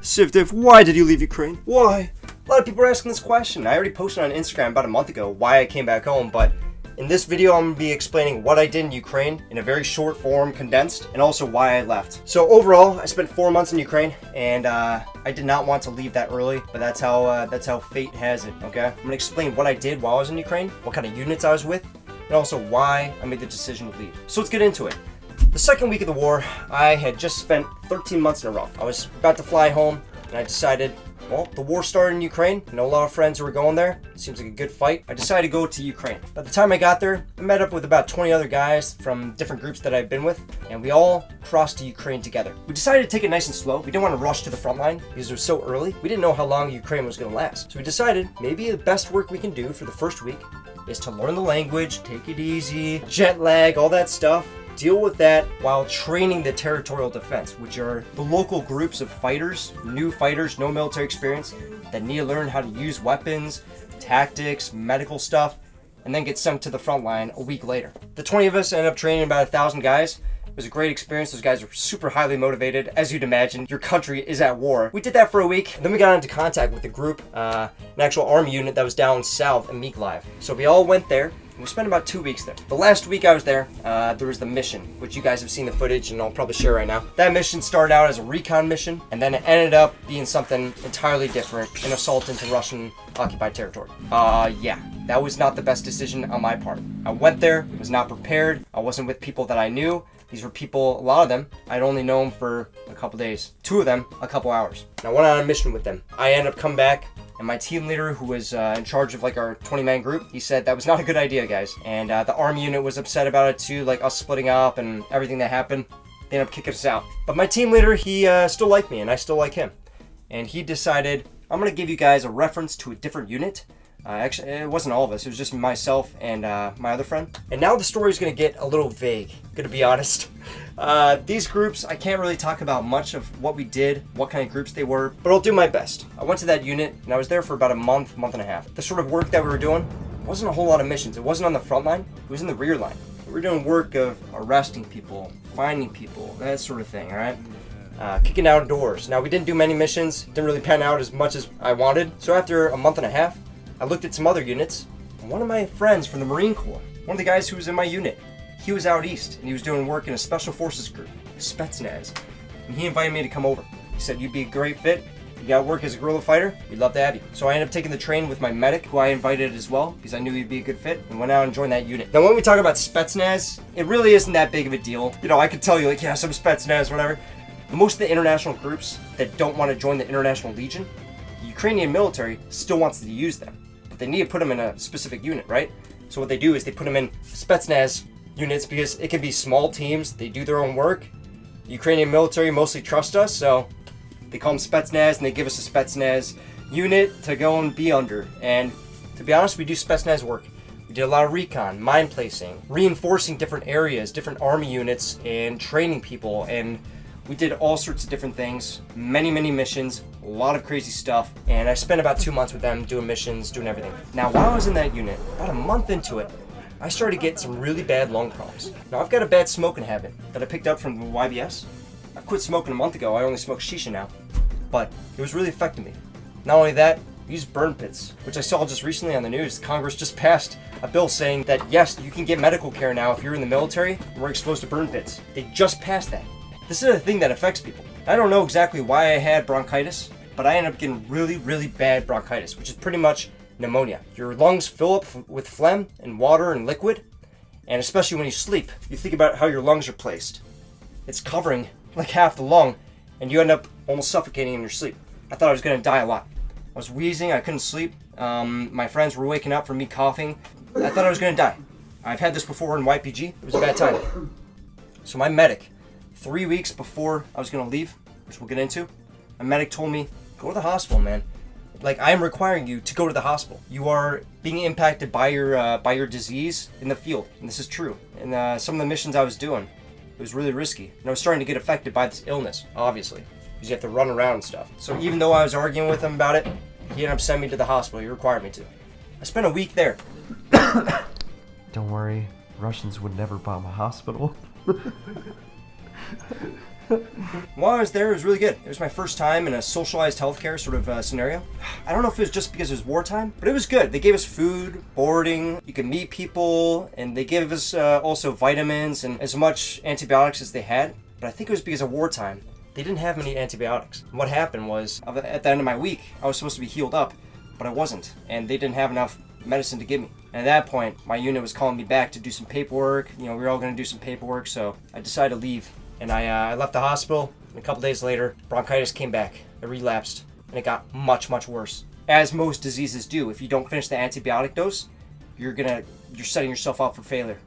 Sivdiv, why did you leave Ukraine? Why? A lot of people are asking this question. I already posted on Instagram about a month ago why I came back home, but in this video I'm going to be explaining what I did in Ukraine in a very short form, condensed, and also why I left. So overall, I spent 4 months in Ukraine, and I did not want to leave that early, but that's how fate has it, okay? I'm going to explain what I did while I was in Ukraine, what kind of units I was with, and also why I made the decision to leave. So let's get into it. The second week of the war, I had just spent 13 months in Iraq. I was about to fly home, and I decided, well, the war started in Ukraine. I know a lot of friends who were going there. It seems like a good fight. I decided to go to Ukraine. By the time I got there, I met up with about 20 other guys from different groups that I've been with, and we all crossed to Ukraine together. We decided to take it nice and slow. We didn't want to rush to the front line because it was so early. We didn't know how long Ukraine was going to last. So we decided maybe the best work we can do for the first week is to learn the language, take it easy, jet lag, all that stuff. Deal with that while training the territorial defense, which are the local groups of fighters, new fighters, no military experience, that need to learn how to use weapons, tactics, medical stuff, and then get sent to the front line a week later. The 20 of us ended up training about 1,000 guys. It was a great experience. Those guys are super highly motivated. As you'd imagine, your country is at war. We did that for a week. Then we got into contact with a group, an actual army unit that was down south in Mykolaiv. So we all went there. We spent about 2 weeks there. The last week I was there, there was the mission, which you guys have seen the footage and I'll probably share right now. That mission started out as a recon mission, and then it ended up being something entirely different, an assault into Russian occupied territory. Yeah, that was not the best decision on my part. I went there, was not prepared, I wasn't with people that I knew. These were people, a lot of them, I'd only known for a couple days. 2 of them, a couple hours. And I went on a mission with them. I ended up coming back, and my team leader, who was in charge of like our 20-man group, he said that was not a good idea, guys. And the army unit was upset about it too, like us splitting up and everything that happened. They ended up kicking us out. But my team leader, he still liked me, and I still like him. And he decided, I'm gonna give you guys a reference to a different unit. Actually, it wasn't all of us. It was just myself and my other friend. And now the story is going to get a little vague, gonna be honest. These groups, I can't really talk about much of what we did, what kind of groups they were, but I'll do my best. I went to that unit, and I was there for about a month and a half. The sort of work that we were doing wasn't a whole lot of missions. It wasn't on the front line. It was in the rear line. We were doing work of arresting people, finding people, that sort of thing, all right? Kicking out doors. Now, we didn't do many missions. Didn't really pan out as much as I wanted. So after a month and a half, I looked at some other units, and one of my friends from the Marine Corps, one of the guys who was in my unit, he was out east, and he was doing work in a special forces group, Spetsnaz, and he invited me to come over. He said, you'd be a great fit, you got work as a guerrilla fighter, we'd love to have you. So I ended up taking the train with my medic, who I invited as well, because I knew he'd be a good fit, and went out and joined that unit. Now when we talk about Spetsnaz, it really isn't that big of a deal. You know, I could tell you like, yeah, some Spetsnaz, whatever. Most of the international groups that don't want to join the International Legion, the Ukrainian military still wants to use them. They need to put them in a specific unit, right? So what they do is they put them in Spetsnaz units because it can be small teams. They do their own work. The Ukrainian military mostly trust us, so they call them Spetsnaz, and they give us a Spetsnaz unit to go and be under. And to be honest, we do Spetsnaz work. We did a lot of recon, mine placing, reinforcing different areas, different army units, and training people. And we did all sorts of different things, many missions, a lot of crazy stuff, and I spent about 2 months with them doing missions, doing everything. Now, while I was in that unit, about a month into it, I started to get some really bad lung problems. Now, I've got a bad smoking habit that I picked up from the YBS. I quit smoking a month ago. I only smoke shisha now, but it was really affecting me. Not only that, I use burn pits, which I saw just recently on the news. Congress just passed a bill saying that, yes, you can get medical care now if you're in the military and we're exposed to burn pits. They just passed that. This is a thing that affects people. I don't know exactly why I had bronchitis, but I ended up getting really bad bronchitis, which is pretty much pneumonia. Your lungs fill up with phlegm and water and liquid, and especially when you sleep, you think about how your lungs are placed. It's covering like half the lung, and you end up almost suffocating in your sleep. I thought I was gonna die a lot. I was wheezing, I couldn't sleep. My friends were waking up from me coughing. I thought I was gonna die. I've had this before in YPG. It was a bad time. So my medic, 3 weeks before I was gonna leave, which we'll get into, my medic told me, go to the hospital, man. Like, I am requiring you to go to the hospital. You are being impacted by your disease in the field, and this is true. And some of the missions I was doing, it was really risky, and I was starting to get affected by this illness, obviously, because you have to run around and stuff. So even though I was arguing with him about it, he ended up sending me to the hospital. He required me to. I spent a week there. Don't worry, Russians would never bomb a hospital. While I was there, it was really good. It was my first time in a socialized healthcare sort of scenario. I don't know if it was just because it was wartime, but it was good. They gave us food, boarding, you could meet people, and they gave us also vitamins and as much antibiotics as they had. But I think it was because of wartime. They didn't have many antibiotics. And what happened was, at the end of my week, I was supposed to be healed up, but I wasn't. And they didn't have enough medicine to give me. And at that point, my unit was calling me back to do some paperwork. You know, we were all going to do some paperwork, so I decided to leave. And I left the hospital, and a couple days later, bronchitis came back. It relapsed, and it got much, much worse. As most diseases do, if you don't finish the antibiotic dose, you're setting yourself up for failure.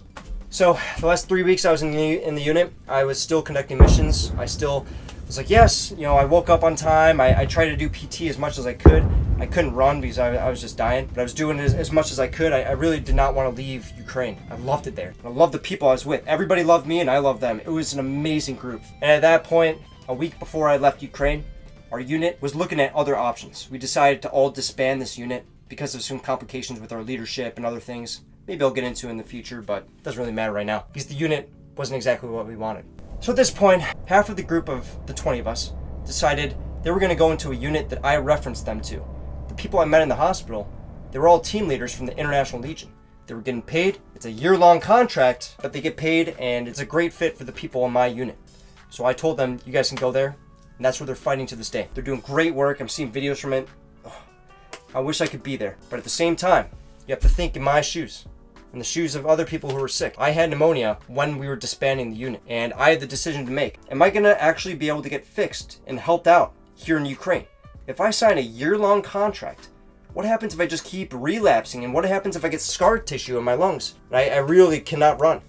So the last 3 weeks I was in the unit, I was still conducting missions. I still was like, yes, you know, I woke up on time. I tried to do PT as much as I could. I couldn't run because I was just dying, but I was doing as much as I could. I really did not want to leave Ukraine. I loved it there. I loved the people I was with. Everybody loved me and I loved them. It was an amazing group. And at that point, a week before I left Ukraine, our unit was looking at other options. We decided to all disband this unit because of some complications with our leadership and other things. Maybe I'll get into in the future, but it doesn't really matter right now because the unit wasn't exactly what we wanted. So at this point, half of the group of the 20 of us decided they were going to go into a unit that I referenced them to. The people I met in the hospital, they were all team leaders from the International Legion. They were getting paid. It's a year-long contract, but they get paid, and it's a great fit for the people in my unit. So I told them, you guys can go there, and that's where they're fighting to this day. They're doing great work. I'm seeing videos from it. Oh, I wish I could be there. But at the same time, you have to think in my shoes, in the shoes of other people who were sick. I had pneumonia when we were disbanding the unit, and I had the decision to make. Am I going to actually be able to get fixed and helped out here in Ukraine? If I sign a year-long contract, what happens if I just keep relapsing? And what happens if I get scar tissue in my lungs? I really cannot run.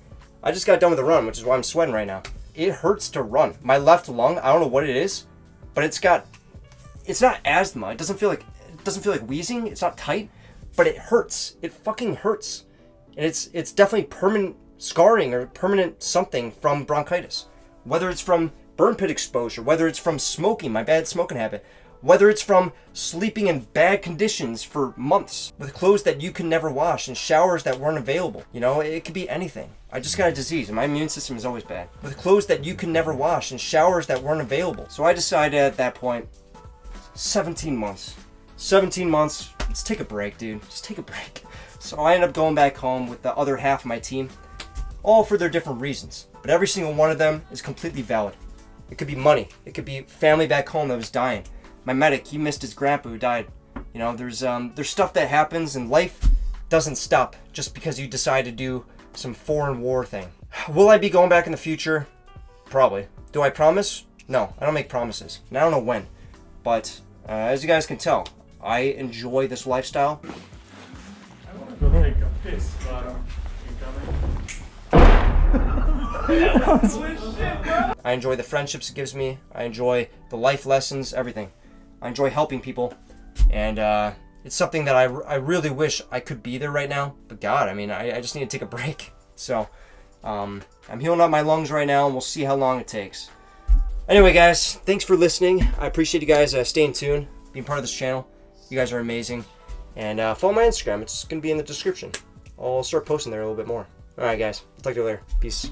I just got done with a run, which is why I'm sweating right now. It hurts to run. My left lung, I don't know what it is, but it's not asthma. It doesn't feel like wheezing. It's not tight, but it hurts. It fucking hurts. And it's definitely permanent scarring or permanent something from bronchitis. Whether it's from burn pit exposure, whether it's from smoking, my bad smoking habit, whether it's from sleeping in bad conditions for months with clothes that you can never wash and showers that weren't available. You know, it could be anything. I just got a disease and my immune system is always bad. With clothes that you can never wash and showers that weren't available. So I decided at that point, 17 months. 17 months, let's take a break, dude. Just take a break. So I ended up going back home with the other half of my team, all for their different reasons. But every single one of them is completely valid. It could be money. It could be family back home that was dying. My medic, he missed his grandpa who died. You know, there's stuff that happens and life doesn't stop just because you decide to do some foreign war thing. Will I be going back in the future? Probably. Do I promise? No, I don't make promises. And I don't know when. But as you guys can tell, I enjoy this lifestyle. I want to go take a piss, but I enjoy the friendships it gives me. I enjoy the life lessons, everything. I enjoy helping people. And it's something that I really wish I could be there right now. But God, I mean, I just need to take a break. So I'm healing up my lungs right now, and we'll see how long it takes. Anyway, guys, thanks for listening. I appreciate you guys staying tuned, being part of this channel. You guys are amazing. And follow my Instagram. It's going to be in the description. I'll start posting there a little bit more. All right, guys. I'll talk to you later. Peace.